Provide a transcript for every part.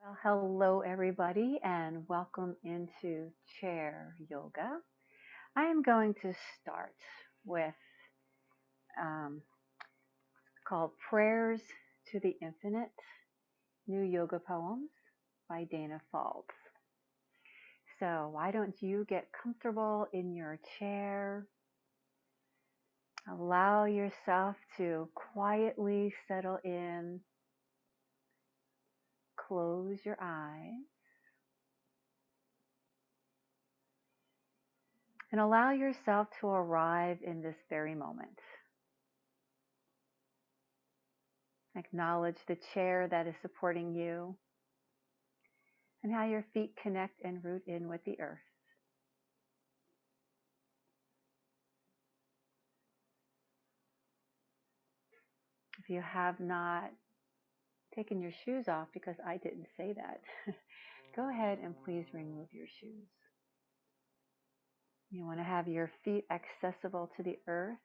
Well, hello, everybody, and welcome into chair yoga. I am going to start with um, called Prayers to the Infinite, New Yoga Poems by Dana Falls. So why don't you get comfortable in your chair? Allow yourself to quietly settle in. Close your eyes and allow yourself to arrive in this very moment. Acknowledge the chair that is supporting you and how your feet connect and root in with the earth. If you have not taken your shoes off, because I didn't say that, go ahead and please remove your shoes. You want to have your feet accessible to the earth.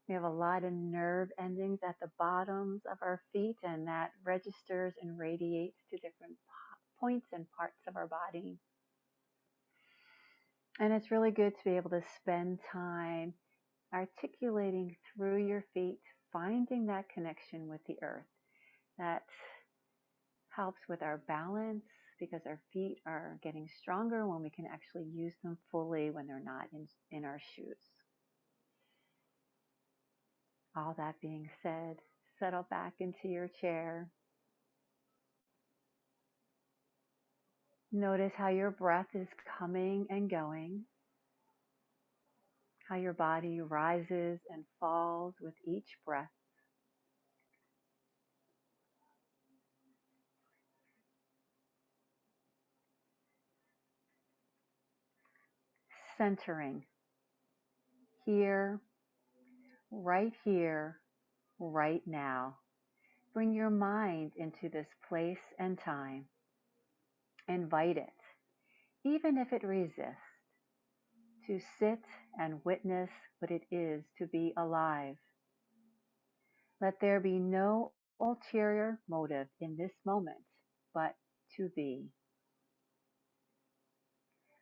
We have a lot of nerve endings at the bottoms of our feet, and that registers and radiates to different points and parts of our body. And it's really good to be able to spend time articulating through your feet, finding that connection with the earth. That helps with our balance because our feet are getting stronger when we can actually use them fully when they're not in our shoes. All that being said, settle back into your chair. Notice how your breath is coming and going, how your body rises and falls with each breath. Centering here, right now. Bring your mind into this place and time. Invite it, even if it resists, to sit and witness what it is to be alive. Let there be no ulterior motive in this moment, but to be.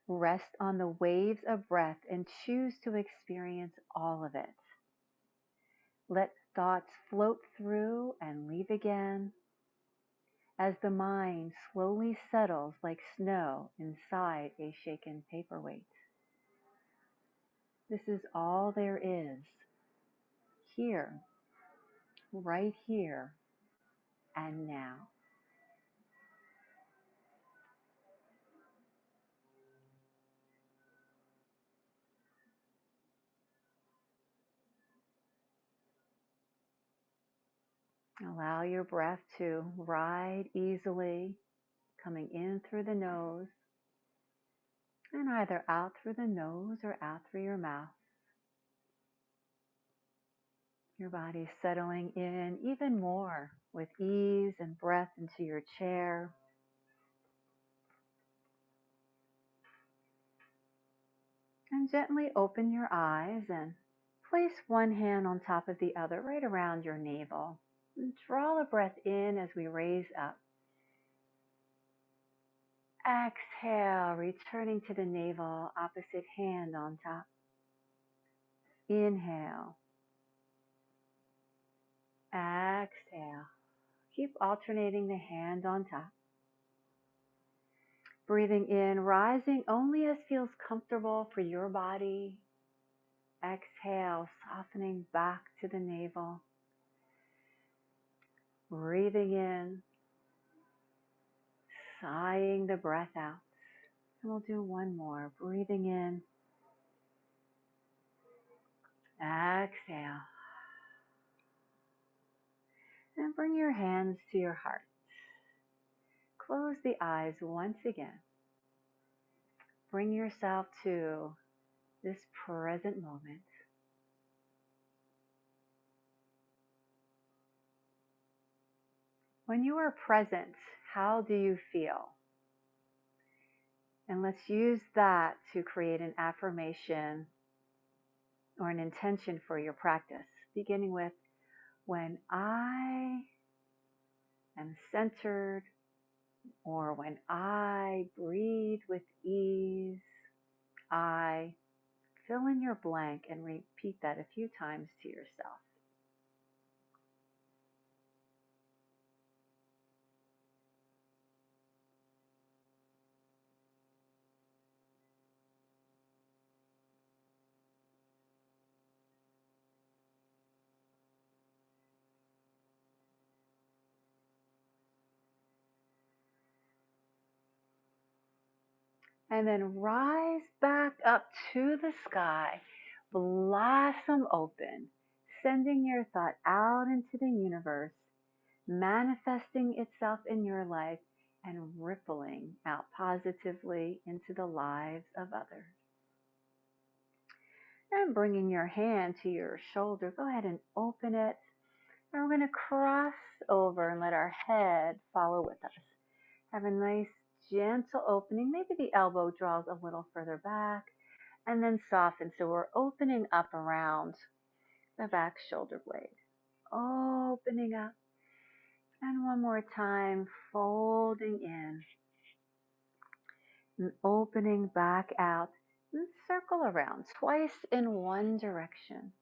Rest on the waves of breath and choose to experience all of it. Let thoughts float through and leave again as the mind slowly settles like snow inside a shaken paperweight. This is all there is, here, right here, and now. Allow your breath to ride easily, coming in through the nose, and either out through the nose or out through your mouth. Your body settling in even more with ease and breath into your chair. And gently open your eyes and place one hand on top of the other right around your navel. And draw the breath in as we raise up. Exhale, returning to the navel, opposite hand on top. Inhale. Exhale. Keep alternating the hand on top. Breathing in, rising only as feels comfortable for your body. Exhale, softening back to the navel. Breathing in, sighing the breath out. And we'll do one more. Breathing in. Exhale. And bring your hands to your heart. Close the eyes once again. Bring yourself to this present moment. When you are present, how do you feel? And let's use that to create an affirmation or an intention for your practice, beginning with, when I am centered, Or when I breathe with ease, I fill in your blank and repeat that a few times to yourself. And then rise back up to the sky, blossom open, sending your thought out into the universe, manifesting itself in your life and rippling out positively into the lives of others. And bringing your hand to your shoulder, go ahead and open it. And we're going to cross over and let our head follow with us. Have a nice gentle opening. Maybe the elbow draws a little further back and then soften. So we're opening up around the back shoulder blade. Opening up. And one more time, folding in and opening back out. And circle around twice in one direction.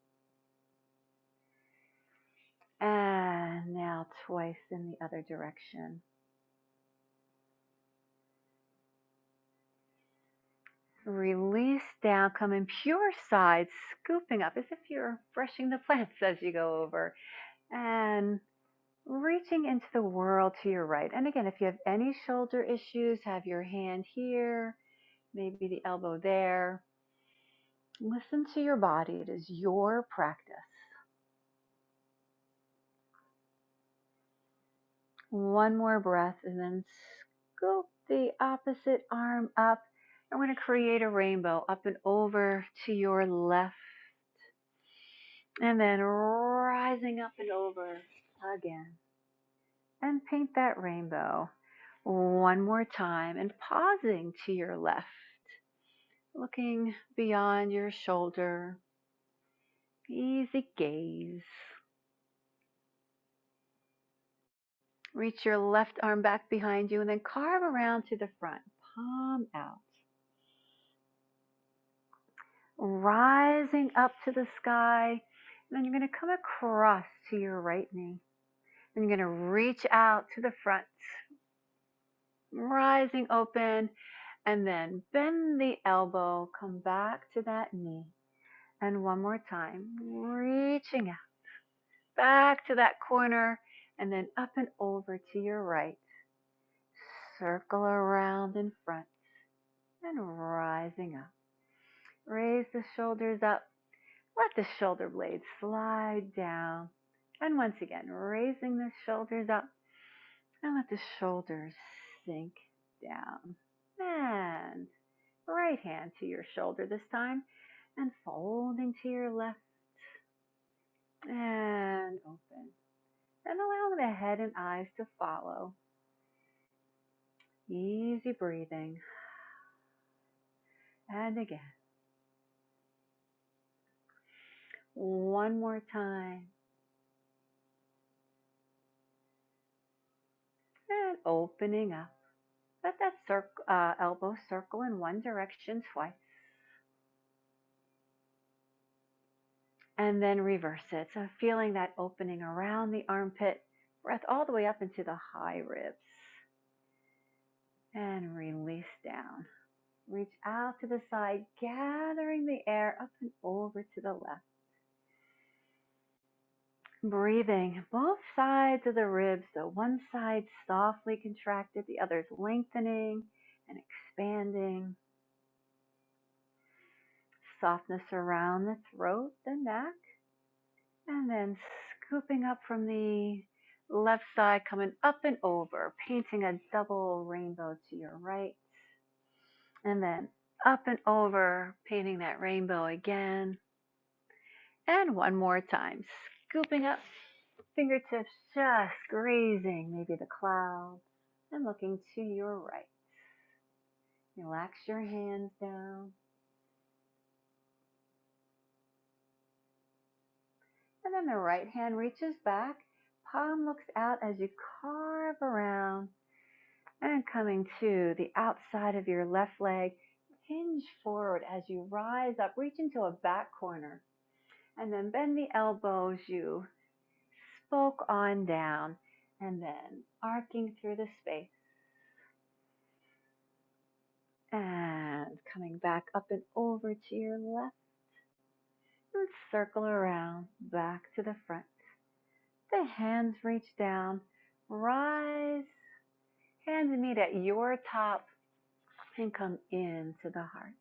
And now twice in the other direction. Release down, come in pure side, scooping up as if you're brushing the plants as you go over. And reaching into the world to your right. And again, if you have any shoulder issues, have your hand here, maybe the elbow there. Listen to your body. It is your practice. One more breath and then scoop the opposite arm up. I'm going to create a rainbow up and over to your left. And then rising up and over again. And paint that rainbow one more time and pausing to your left. Looking beyond your shoulder. Easy gaze. Reach your left arm back behind you and then carve around to the front. Palm out. Rising up to the sky. And then you're going to come across to your right knee. And you're going to reach out to the front. Rising open. And then bend the elbow. Come back to that knee. And one more time. Reaching out. Back to that corner. And then up and over to your right. Circle around in front and rising up. Raise the shoulders up. Let the shoulder blades slide down. And once again, raising the shoulders up and let the shoulders sink down. And right hand to your shoulder this time and folding to your left and open. And allow the head and eyes to follow. Easy breathing. And again. One more time. And opening up. Let that elbow circle in one direction twice. And then reverse it. So feeling that opening around the armpit. Breath all the way up into the high ribs. And release down. Reach out to the side, gathering the air up and over to the left. Breathing both sides of the ribs, so one side softly contracted, the other's lengthening and expanding. Softness around the throat, the neck, and then scooping up from the left side, coming up and over, painting a double rainbow to your right, and then up and over, painting that rainbow again, and one more time, scooping up, fingertips just grazing maybe the clouds, and looking to your right. Relax your hands down. And then the right hand reaches back, palm looks out as you carve around And coming to the outside of your left leg, hinge forward as you rise up, reach into a back corner. And then bend the elbows, you spoke on down, and then arcing through the space. And coming back up and over to your left, and circle around, back to the front. The hands reach down, rise, hands meet at your top, and come into the heart.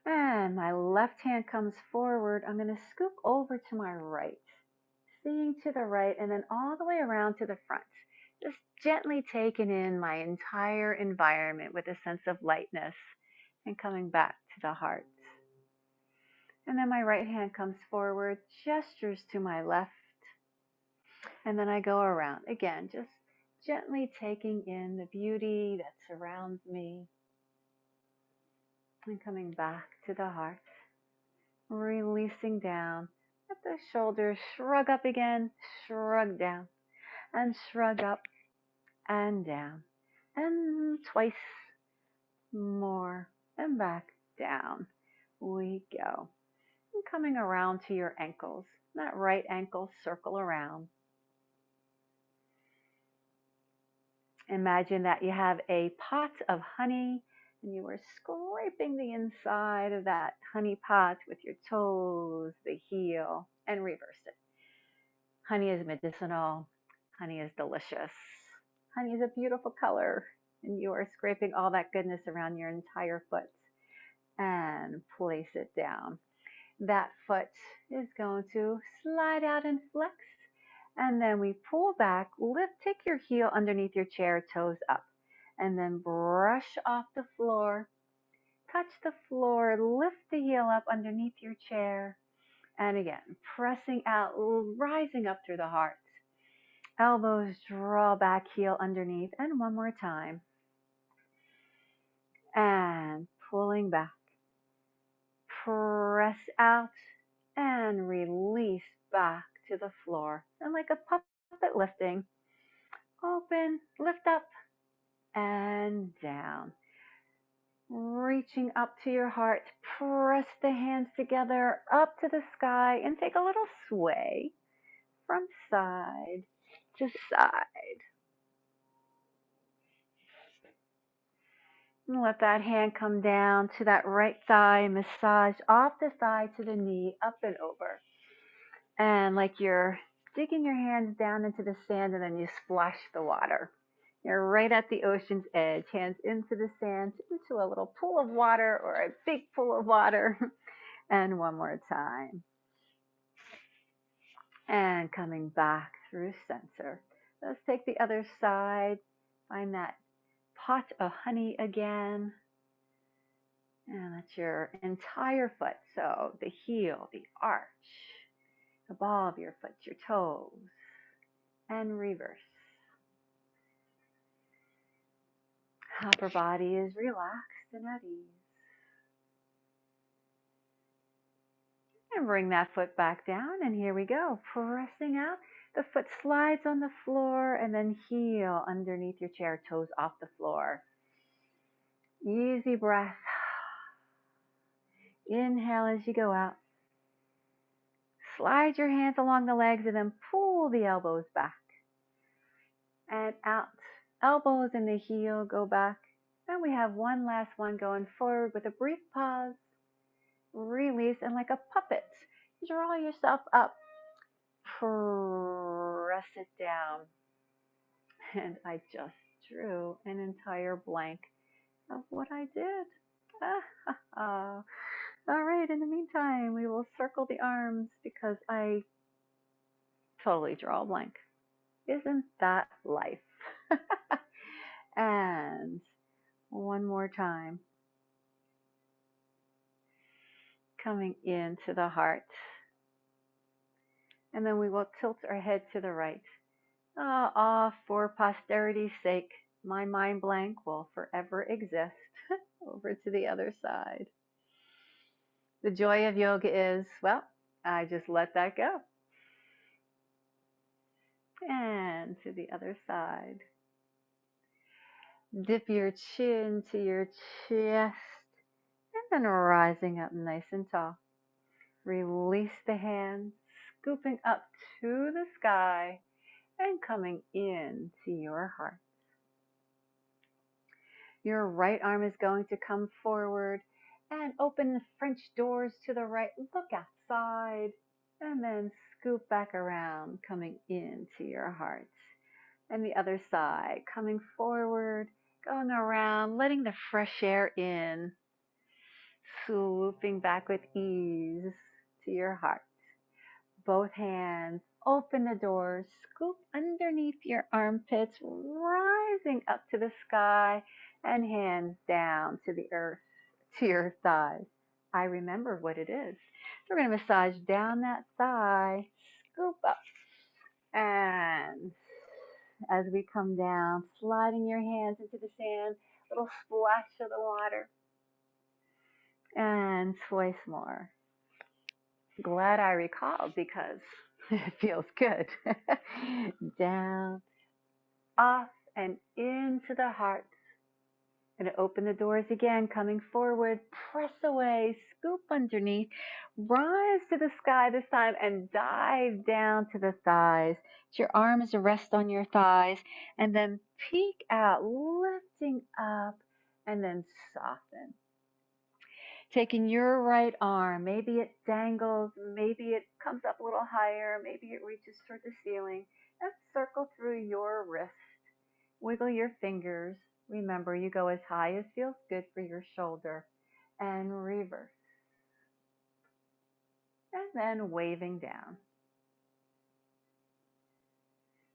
And my left hand comes forward. I'm going to scoop over to my right, seeing to the right, and then all the way around to the front. Just gently taking in my entire environment with a sense of lightness and coming back to the heart. And then my right hand comes forward, gestures to my left, and then I go around. Again, just gently taking in the beauty that surrounds me and coming back to the heart. Releasing down. Let the shoulders shrug up again, shrug down, and shrug up and down. And twice more, and back down we go. And coming around to your ankles. That right ankle, circle around. Imagine that you have a pot of honey and you are scraping the inside of that honey pot with your toes, the heel, and reverse it. Honey is medicinal. Honey is delicious. Honey is a beautiful color. And you are scraping all that goodness around your entire foot. And place it down. That foot is going to slide out and flex. And then we pull back, lift, take your heel underneath your chair, toes up. And then brush off the floor. Touch the floor, lift the heel up underneath your chair. And again, pressing out, rising up through the heart. Elbows draw back, heel underneath. And one more time. And pulling back. Press out and release back to the floor. And like a puppet lifting, open, lift up, and down. Reaching up to your heart, press the hands together up to the sky and take a little sway from side to side. And let that hand come down to that right thigh, massage off the thigh to the knee, up and over. And like you're digging your hands down into the sand and then you splash the water. You're right at the ocean's edge, hands into the sand, into a little pool of water or a big pool of water. And one more time. And coming back through center. Let's take the other side. Find that pot of honey again. And that's your entire foot. So the heel, the arch, the ball of your foot, your toes, and reverse. Upper body is relaxed and at ease. And bring that foot back down, and here we go. Pressing out. The foot slides on the floor, and then heel underneath your chair, toes off the floor. Easy breath. Inhale as you go out. Slide your hands along the legs and then pull the elbows back. And out. Elbows and the heel go back. And we have one last one going forward with a brief pause. Release, and like a puppet, draw yourself up. Press it down. And I just drew an entire blank of what I did. All right, in the meantime, we will circle the arms because I totally draw a blank. Isn't that life? And one more time. Coming into the heart. And then we will tilt our head to the right. For posterity's sake, my mind blank will forever exist. Over to the other side. The joy of yoga is, well, I just let that go. And to the other side. Dip your chin to your chest and then rising up nice and tall. Release the hands, scooping up to the sky and coming in to your heart. Your right arm is going to come forward and open the French doors to the right. Look outside and then scoop back around, coming into your heart. And the other side, coming forward, going around, letting the fresh air in, swooping back with ease to your heart. Both hands, open the doors, scoop underneath your armpits, rising up to the sky, and hands down to the earth, to your thighs. I remember what it is. So we're going to massage down that thigh, scoop up, and as we come down, sliding your hands into the sand, little splash of the water, and twice more. Glad I recalled because it feels good. Down, off, and into the heart. Going to open the doors again, coming forward, press away, scoop underneath, rise to the sky this time, and dive down to the thighs. Your arms rest on your thighs, and then peek out, lifting up, and then soften. Taking your right arm, maybe it dangles, maybe it comes up a little higher, maybe it reaches toward the ceiling, and circle through your wrist. Wiggle your fingers. Remember, you go as high as feels good for your shoulder. And reverse. And then waving down.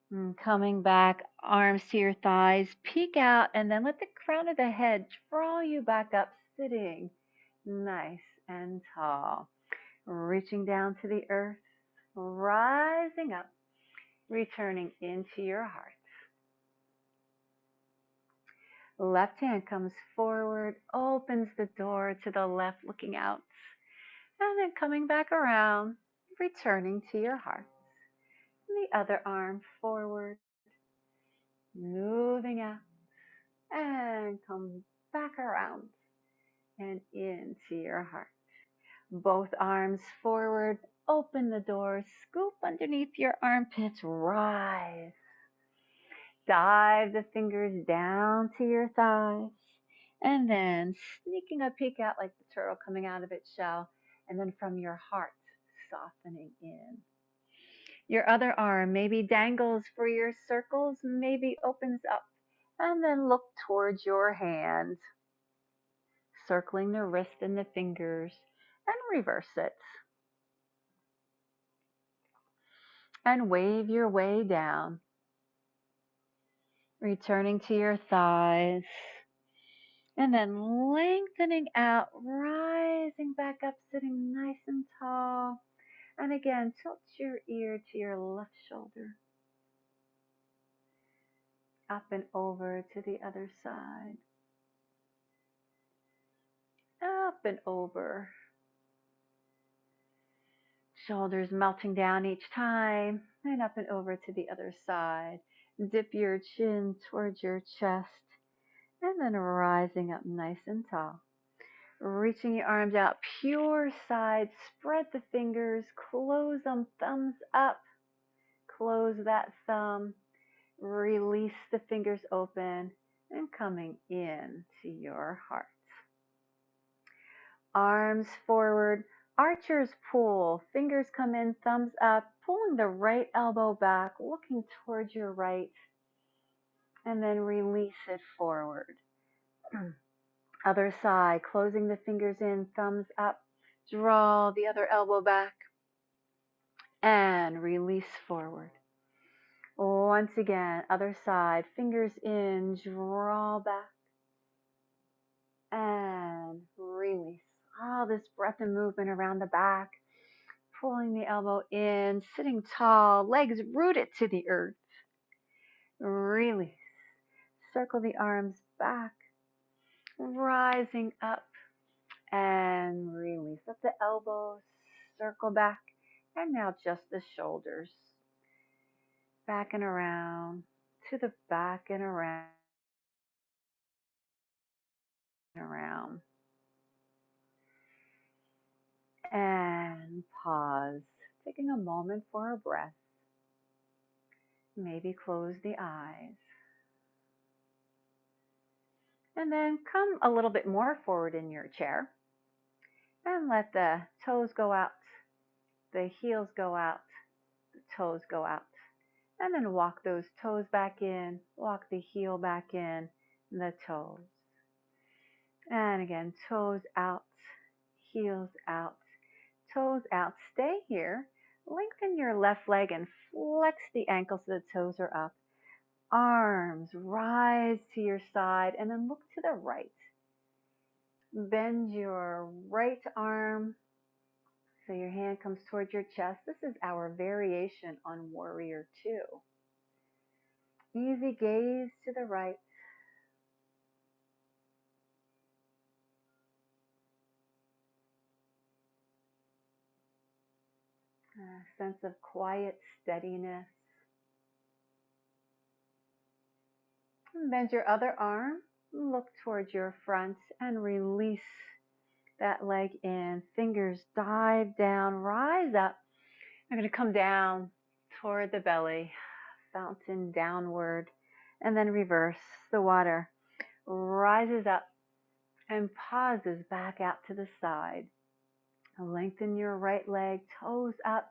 And coming back, arms to your thighs, peek out, and then let the crown of the head draw you back up, sitting nice and tall. Reaching down to the earth, rising up, returning into your heart. Left hand comes forward, opens the door to the left, looking out, and then coming back around, returning to your heart. And the other arm forward, moving out, and come back around and into your heart. Both arms forward, open the door, scoop underneath your armpits, rise. Dive the fingers down to your thighs, and then sneaking a peek out like the turtle coming out of its shell, and then from your heart, softening in. Your other arm maybe dangles for your circles, maybe opens up, and then look towards your hand, circling the wrist and the fingers, and reverse it. And wave your way down, returning to your thighs, and then lengthening out, rising back up, sitting nice and tall. And again, tilt your ear to your left shoulder. Up and over to the other side. Up and over. Shoulders melting down each time. And up and over to the other side. Dip your chin towards your chest. And then rising up nice and tall. Reaching your arms out, pure side. Spread the fingers. Close them, thumbs up. Close that thumb. Release the fingers open and coming in to your heart. Arms forward, archer's pull, fingers come in, thumbs up, pulling the right elbow back, looking towards your right, and then release it forward. Other side, closing the fingers in, thumbs up, draw the other elbow back, and release forward. Once again, other side, fingers in, draw back, and release. All this breath and movement around the back, pulling the elbow in, sitting tall, legs rooted to the earth. Release. Circle the arms back, rising up, and release. Let the elbows circle back, and now just the shoulders. back and around, to the back and around. And pause, taking a moment for a breath. Maybe close the eyes. And then come a little bit more forward in your chair and let the toes go out, the heels go out, the toes go out. And then walk those toes back in, walk the heel back in, the toes. And again, toes out, heels out, toes out. Stay here. Lengthen your left leg and flex the ankles so the toes are up. Arms rise to your side and then look to the right. Bend your right arm so your hand comes towards your chest. This is our variation on Warrior Two. Easy gaze to the right. A sense of quiet steadiness. Bend your other arm, look towards your front and release that leg in. Fingers dive down, rise up. I'm going to come down toward the belly, fountain downward, and then reverse. The water rises up and pauses back out to the side. Lengthen your right leg, toes up,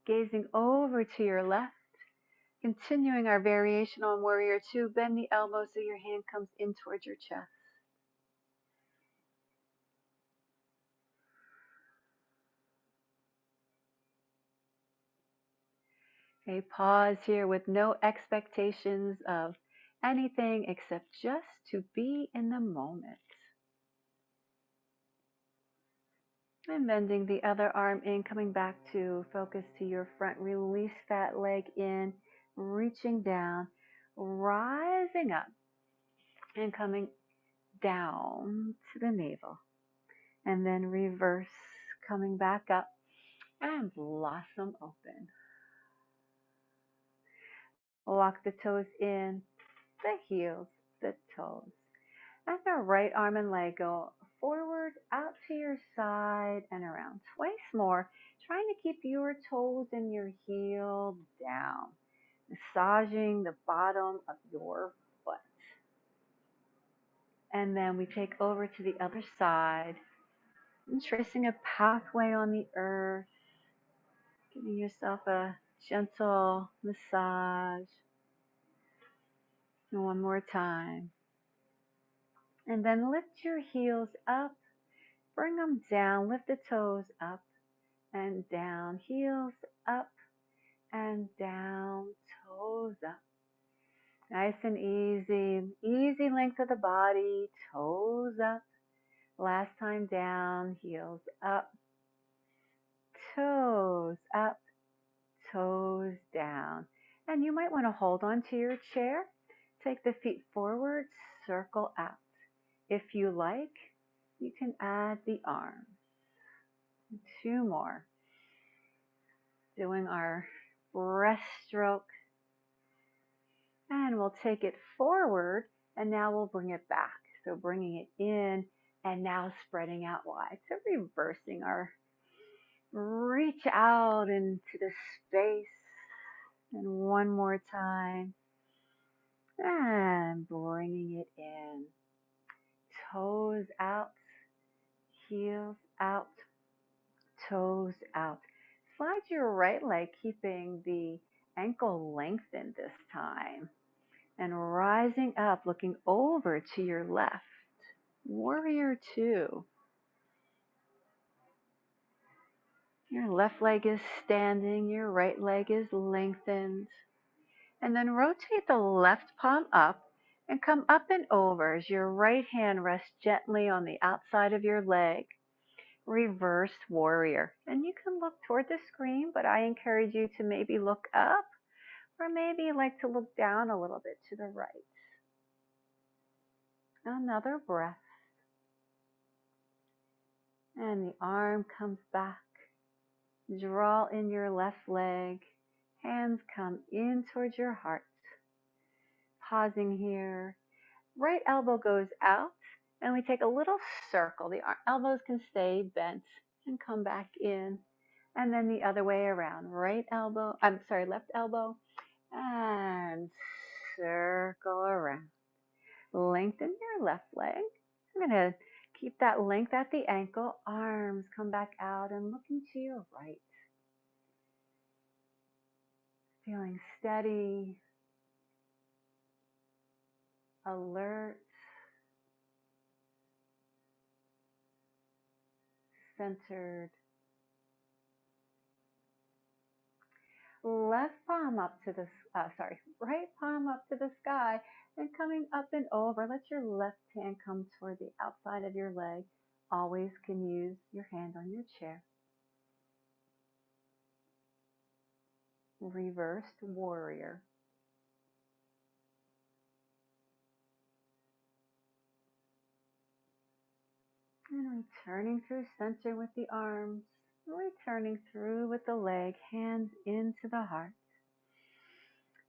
gazing over to your left. Continuing our variation on Warrior Two, bend the elbow so your hand comes in towards your chest. A pause here with no expectations of anything except just to be in the moment. And bending the other arm in, coming back to focus to your front. Release that leg in, reaching down, rising up, and coming down to the navel. And then reverse, coming back up and blossom open. Walk the toes in, the heels, the toes. And the right arm and leg go forward, out to your side, and around. Twice more, trying to keep your toes and your heel down. Massaging the bottom of your foot. And then we take over to the other side, and tracing a pathway on the earth, giving yourself a gentle massage. And one more time. And then lift your heels up, bring them down, lift the toes up and down, heels up and down, toes up. Nice and easy, easy length of the body, toes up. Last time down, heels up, toes up, toes down. And you might want to hold on to your chair. Take the feet forward, circle out. If you like, you can add the arms. Two more. Doing our breaststroke. And we'll take it forward, and now we'll bring it back. So bringing it in, and now spreading out wide. So reversing our reach out into the space. And one more time. And bringing it in. Toes out, heels out, toes out. Slide your right leg, keeping the ankle lengthened this time. And rising up, looking over to your left. Warrior Two. Your left leg is standing, your right leg is lengthened. And then rotate the left palm up and come up and over as your right hand rests gently on the outside of your leg. Reverse warrior. And you can look toward the screen, but I encourage you to maybe look up or maybe you like to look down a little bit to the right. Another breath. And the arm comes back. Draw in your left leg. Hands come in towards your heart. Pausing here. Right elbow goes out and we take a little circle. The elbows can stay bent and come back in. And then the other way around. Left elbow and circle around. Lengthen your left leg. I'm going to keep that length at the ankle. Arms come back out and looking to your right. Feeling steady, alert, centered. Left palm up to the, right palm up to the sky and coming up and over. Let your left hand come toward the outside of your leg. Always can use your hand on your chair. Reversed warrior. And returning through center with the arms. Returning through with the leg, hands into the heart.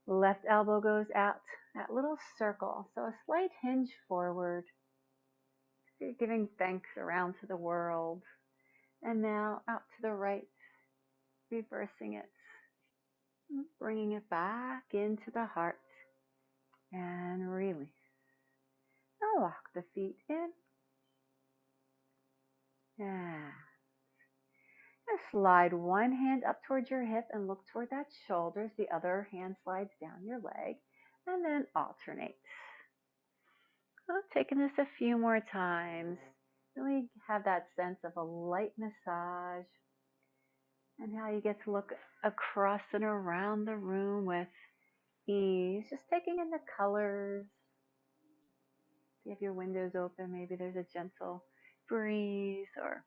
Left elbow goes out, that little circle. So a slight hinge forward. You're giving thanks around to the world. And now out to the right, reversing it. Bringing it back into the heart. And release. Now walk the feet in. And slide one hand up towards your hip and look toward that shoulders. The other hand slides down your leg. And then alternate. Taking this a few more times. Really have that sense of a light massage and how you get to look across and around the room with ease. Just taking in the colors. If you have your windows open, maybe there's a gentle breeze or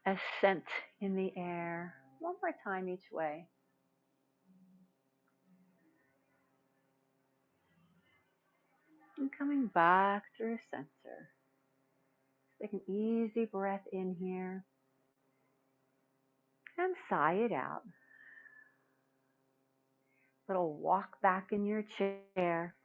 a scent in the air. One more time each way. And coming back through center. Take an easy breath in here. And sigh it out. Little walk back in your chair.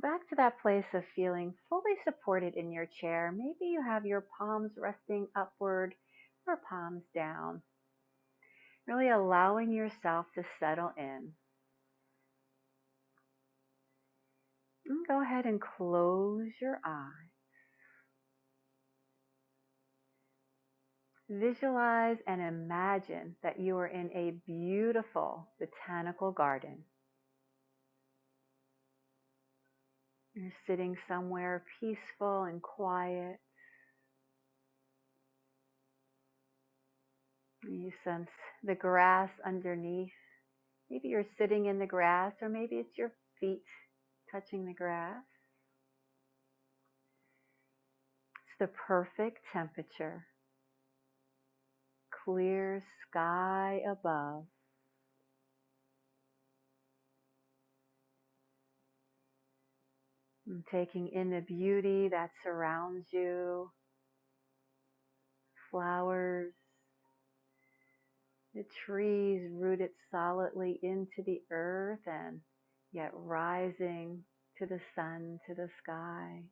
Back to that place of feeling fully supported in your chair. Maybe you have your palms resting upward or palms down. Really allowing yourself to settle in. And go ahead and close your eyes. Visualize and imagine that you are in a beautiful botanical garden. You're sitting somewhere peaceful and quiet. You sense the grass underneath. Maybe you're sitting in the grass, or maybe it's your feet touching the grass. It's the perfect temperature. Clear sky above. And taking in the beauty that surrounds you. Flowers. The trees rooted solidly into the earth and yet rising to the sun, to the sky.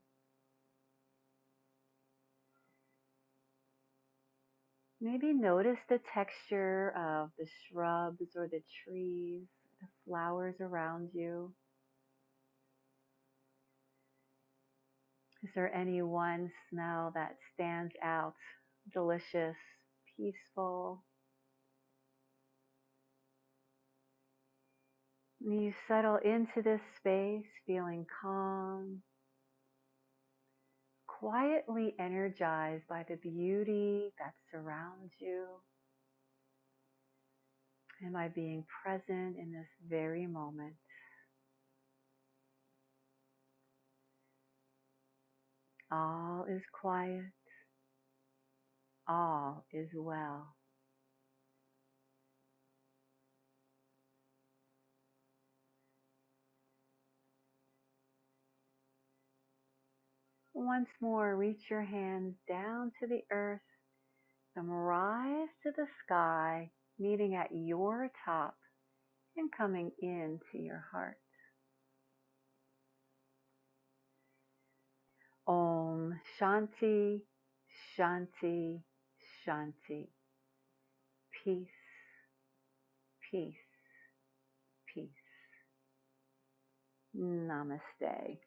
Maybe notice the texture of the shrubs or the trees, the flowers around you. Is there any one smell that stands out? Delicious, peaceful. And you settle into this space feeling calm, quietly energized by the beauty that surrounds you and by being present in this very moment. All is quiet. All is well. Once more, reach your hands down to the earth, them rise to the sky, meeting at your top and coming into your heart. Om Shanti, Shanti, Shanti. Peace, peace, peace. Namaste.